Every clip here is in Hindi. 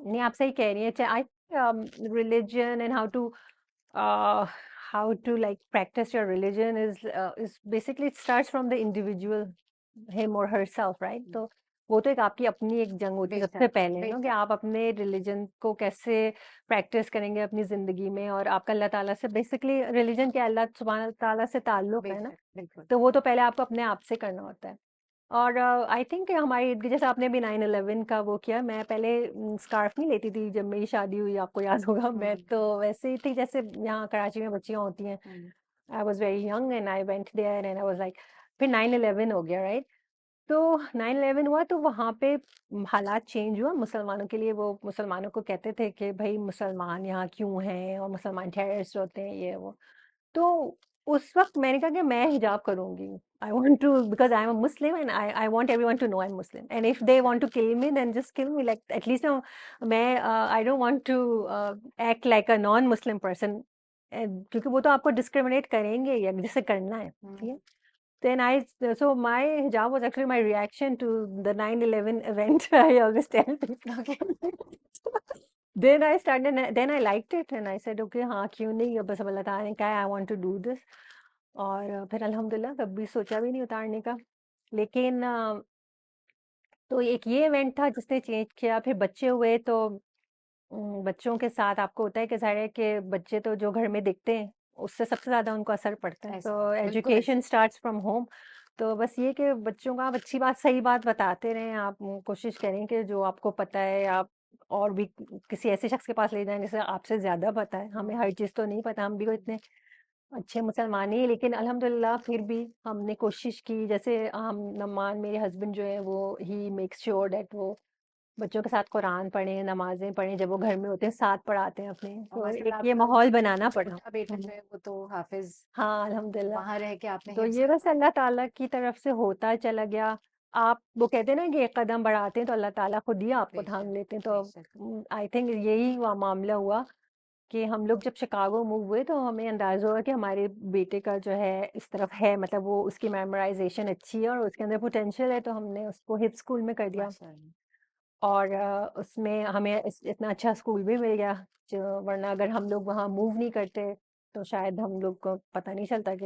नहीं, आप सही कह रही हैं। I religion and how to like practice your religion is basically it starts from the individual, him और हरसेल्फ, राइट? तो वो तो एक आपकी अपनी एक जंग होती है सबसे बेशक, पहले ना, कि बेशक। आप अपने रिलीजन को कैसे प्रैक्टिस करेंगे अपनी जिंदगी में, और आपका अल्लाह ताला से बेसिकली रिलीजन के अल्लाह सुब्हान ताला से ताल्लुक है ना, बेशक, बिल्कुल। तो वो तो पहले आपको अपने आप से करना होता है। और आई थिंक हमारी जैसे आपने भी 9/11 का वो किया, मैं पहले स्कार्फ नहीं लेती थी जब मेरी शादी हुई, आपको याद होगा। मैं हम्म। तो वैसे ही थी जैसे यहाँ कराची में बच्चियां होती हैं। Hmm. I was very young and I went there and I was like, फिर 9/11 हो गया, राइट? तो 9/11 हुआ तो वहाँ पे हालात चेंज हुआ मुसलमानों के लिए। वो मुसलमानों को कहते थे कि भाई मुसलमान यहाँ क्यों हैं, और मुसलमान टेररिस्ट होते हैं, ये वो। तो उस वक्त मैंने कहा कि मैं हिजाब करूंगी। I want to, because I am a Muslim and I want everyone to know I am Muslim, and if they want to kill me then just kill me, like at least मैं I don't want to act like a non Muslim person, क्योंकि वो तो आपको डिस्क्रिमिनेट करेंगे या जिसे करना है, ठीक है? हम्म। Then so my hijab was actually my reaction to the 9/11 event. I always tell okay. people. Then I started, then I liked it and I said, okay, हाँ क्यों नहीं, अब बस अब अल्लाह ताला ने कहा I want to do this। और फिर अल्हम्दुलिल्लाह कभी सोचा भी नहीं उतारने का। लेकिन तो एक ये इवेंट था जिसने चेंज किया। फिर बच्चे हुए तो बच्चों के साथ आपको होता है कि सारे कि बच्चे तो जो घर में दिखते हैं उससे सबसे ज्यादा उनको असर पड़ता है, ऐसा तो बिल्कुल ऐसा। Education starts from home. तो बस ये कि बच्चों को आप अच्छी बात सही बात बताते रहें, आप कोशिश करें कि जो आपको पता है आप और भी किसी ऐसे शख्स के पास ले जाएं जिसे आपसे ज्यादा पता है। हमें हर चीज तो नहीं पता, हम भी कोई इतने अच्छे मुसलमान ही हैं, लेकिन अल्हम्दुलिल्लाह फिर भी हमने कोशिश की। जैसे हम नमान मेरे हस्बैंड जो है वो ही मेक्स श्योर दैट वो बच्चों के साथ कुरान पढ़ें, नमाज़ें पढ़ें, जब वो घर में होते हैं साथ पढ़ाते हैं अपने, और तो एक माशाल्लाह ये आपका माहौल बनाना जो पड़ा। छोटा बेटा जो है वो तो हाफिज, हाँ, अल्हम्दुलिल्लाह। वहां रह के आपने तो हिफ्स ये बस करवाया। अल्लाह ताला की तरफ से होता चला गया। आप वो कहते हैं ना कि एक कदम बढ़ाते हैं तो अल्लाह ताला खुद ही आपको बेशक, थाम लेते हैं। बेशक। तो आई थिंक यही हुआ मामला हुआ कि हम लोग जब शिकागो मूव हुए तो हमें अंदाजा हुआ कि हमारे बेटे का जो है इस तरफ है, मतलब वो उसकी मेमोराइजेशन अच्छी है और उसके अंदर पोटेंशियल है, तो हमने उसको हिप स्कूल में कर दिया। माशाल्लाह। और उसमें हमें इतना अच्छा स्कूल भी मिल गया, जो वरना अगर हम लोग वहाँ मूव नहीं करते तो शायद हम लोग को पता नहीं चलता कि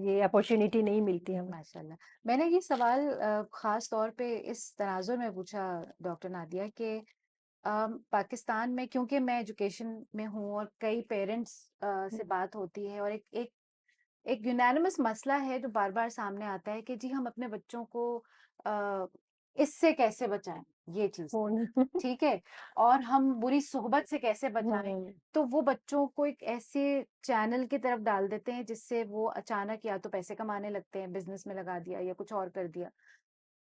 ये अपॉर्चुनिटी नहीं मिलती हमें। माशाल्लाह। मैंने ये सवाल खास तौर पे इस तनाजुर में पूछा डॉक्टर नादिया कि पाकिस्तान में, क्योंकि मैं एजुकेशन में हूँ और कई पेरेंट्स से बात होती है, और एक यूनानिमस मसला है जो बार बार सामने आता है कि जी हम अपने बच्चों को अ, इससे कैसे बचाएं, ये चीज। फोन। ठीक है। और हम बुरी सोहबत से कैसे बचाएं। हम्म। तो वो बच्चों को एक ऐसे चैनल की तरफ डाल देते हैं जिससे वो अचानक या तो पैसे कमाने लगते हैं, बिजनेस में लगा दिया या कुछ और कर दिया।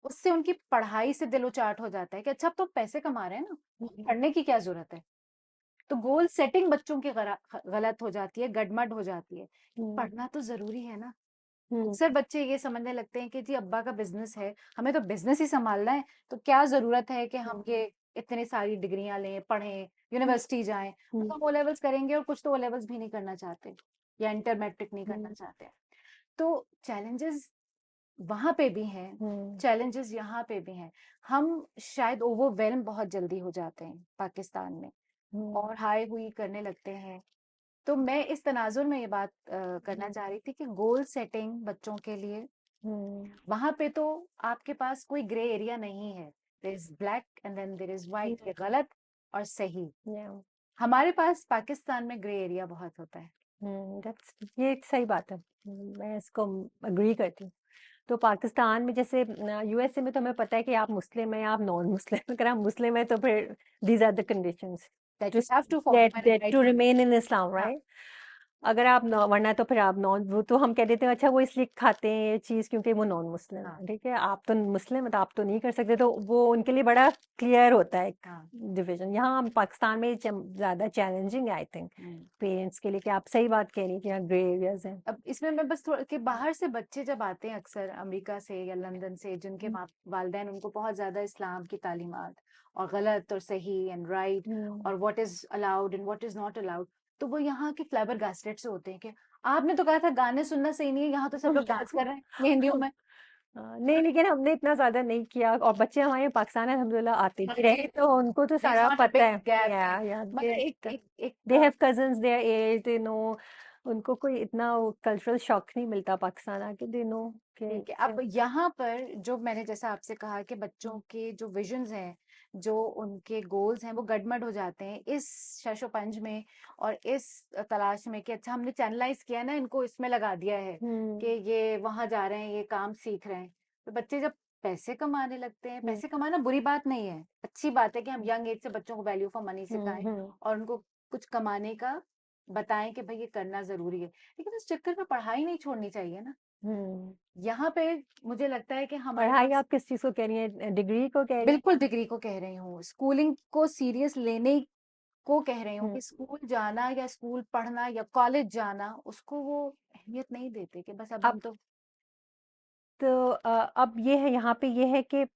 उससे उनकी पढ़ाई से दिलोचाट हो जाता है कि अच्छा अब तो पैसे कमा रहे हैं ना, पढ़ने की क्या जरूरत है। तो गोल सेटिंग बच्चों की गलत हो जाती है, गडमड हो जाती है। हम्म। पढ़ना तो जरूरी है ना। हम्म। अक्सर बच्चे ये समझने लगते हैं कि जी अब्बा का बिजनेस है, हमें तो बिजनेस ही संभालना है, तो क्या जरूरत है कि हम ये इतनी सारी डिग्रियां लें, पढ़ें, यूनिवर्सिटी जाएं। हम्म। तो हम ओ लेवल्स करेंगे और कुछ तो ओ लेवल्स भी नहीं करना चाहते या इंटर मैट्रिक नहीं करना हम्म। चाहते। तो चैलेंजेस वहां पे भी हैं, हम्म। चैलेंजेस यहाँ पे भी हैं। हम शायद ओवरवेल्म बहुत जल्दी हो जाते हैं पाकिस्तान में, हम्म। और हाय हुई करने लगते हैं। तो मैं इस तनाजुर में ये बात करना चाह रही थी कि गोल सेटिंग बच्चों के लिए, हम्म। वहां पे तो आपके पास कोई ग्रे एरिया नहीं है। There is black and then there is white, ये गलत और सही। Yeah. हमारे पास पाकिस्तान में ग्रे एरिया बहुत होता है। दैट्स ये एक सही बात है। मैं इसको अग्री करती हूँ। तो पाकिस्तान में जैसे यूएसए में तो हमें पता है कि आप मुस्लिम हैं, आप नॉन मुस्लिम। अगर आप मुस्लिम हैं तो फिर these are the conditions that to you have to follow that when that to right to. Remain in Islam, हाँ। राइट? अगर आप वरना तो फिर आप नॉन, वो तो हम कह देते हैं अच्छा वो इसलिए खाते हैं ये चीज़ क्योंकि वो नॉन मुस्लिम हाँ। है, ठीक है? आप तो मुस्लिम है तो आप तो नहीं कर सकते, तो वो उनके लिए बड़ा क्लियर होता है एक हाँ। डिवीजन। यहाँ हम पाकिस्तान में ज़्यादा चैलेंजिंग है आई थिंक हम्म। पेरेंट्स के लिए, कि आप सही बात कह रही हैं कि यहाँ ग्रे एरियाज हैं। अब इसमें मैं बस थोड़ा कि बाहर से बच्चे जब आते हैं अक्सर अमेरिका से या लंदन से, जिनके वालदैन उनको बहुत ज्यादा इस्लाम की तालीमात और गलत और सही एंड राइट हम्म। और what is allowed and what is not allowed, तो वो यहाँ के फ्लैबर गास्टेड से होते हैं कि आपने तो कहा था गाने सुनना सही नहीं है, यहाँ तो सब लोग डांस कर रहे हैं मेहंदियों में। नहीं, लेकिन हमने इतना ज़्यादा नहीं किया और बच्चे हमारे पाकिस्तान अल्हम्दुलिल्लाह आते भी रहे, Okay, तो उनको तो there's सारा not a पता big है। gap या है। या मतलब एक they have cousins there as, they know, उनको कोई इतना कल्चरल शॉक नहीं मिलता पाकिस्तान आके, दे नो कि ठीक है। अब यहाँ पर जो मैंने जैसा आपसे कहा कि बच्चों के जो विजन्स हैं, जो उनके गोल्स हैं, वो गडमड हो जाते हैं इस शशोपंज में और इस तलाश में कि अच्छा हमने चैनलाइज किया ना, इनको इसमें लगा दिया है कि हुँ, ये वहां जा रहे हैं, ये काम सीख रहे हैं। तो बच्चे जब पैसे कमाने लगते हैं, हुँ, पैसे कमाना बुरी बात नहीं है, अच्छी बात है कि हम यंग एज से बच्चों को वैल्यू फॉर मनी हुँ, सिखाएं हुँ, और उनको कुछ कमाने का बताएं कि भाई ये करना जरूरी है, लेकिन इस चक्कर में पढ़ाई नहीं छोड़नी चाहिए ना। हुँ। यहाँ पे मुझे लगता है कि हमारे पढ़ाई पास, आप किस चीज़ को कह रही हैं? डिग्री को कह रही बिल्कुल डिग्री को कह रही हूँ, स्कूलिंग को सीरियस लेने को कह रही हूँ हैं? कि स्कूल जाना या स्कूल पढ़ना या कॉलेज जाना, उसको वो अहमियत नहीं देते कि बस अब अब हम तो। तो अब ये है, यहाँ पे ये है कि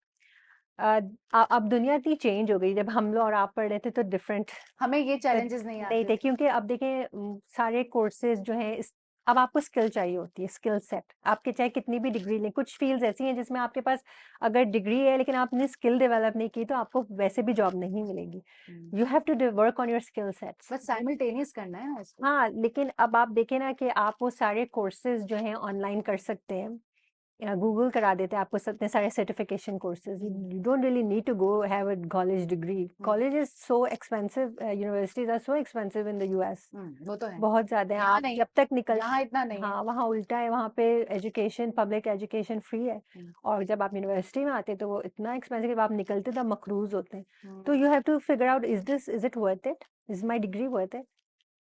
अब दुनिया इतनी चेंज हो गई, जब हम लोग और आप पढ़ रहे थे तो डिफरेंट हमें ये तर चैलेंजेस नहीं नहीं आते थे, थे। क्योंकि अब देखें सारे कोर्सेज जो हैं अब आपको स्किल चाहिए होती है, स्किल सेट। आपके चाहे कितनी भी डिग्री लें, कुछ फील्ड्स ऐसी हैं जिसमें आपके पास अगर डिग्री है लेकिन आपने स्किल डेवलप नहीं की तो आपको वैसे भी जॉब नहीं मिलेगी। Hmm, you have to work on your skill sets. बस साइमल्टेनियस करना है ना इसको। हाँ, लेकिन अब आप देखें ना कि आप वो सारे कोर्सेज जो हैं ऑनलाइन कर सकते हैं, या गूगल करा देते हैं आपको इतने सारे certification courses. Hmm, you don't really need to go have a college degree. Hmm, college is so expensive, universities are so expensive in the US. वो तो है। बहुत ज़्यादा है, यहाँ आप नहीं, जब तक निकल। यहाँ इतना नहीं है। हाँ, वहाँ उल्टा है, वहाँ पे एजुकेशन, पब्लिक एजुकेशन फ्री है, हम्म, और जब आप यूनिवर्सिटी में आते हैं तो वो इतना एक्सपेंसिव, जब आप निकलते तब मकरूज होते हैं। हम्म, तो you have to figure out, is it worth it, is my degree worth it.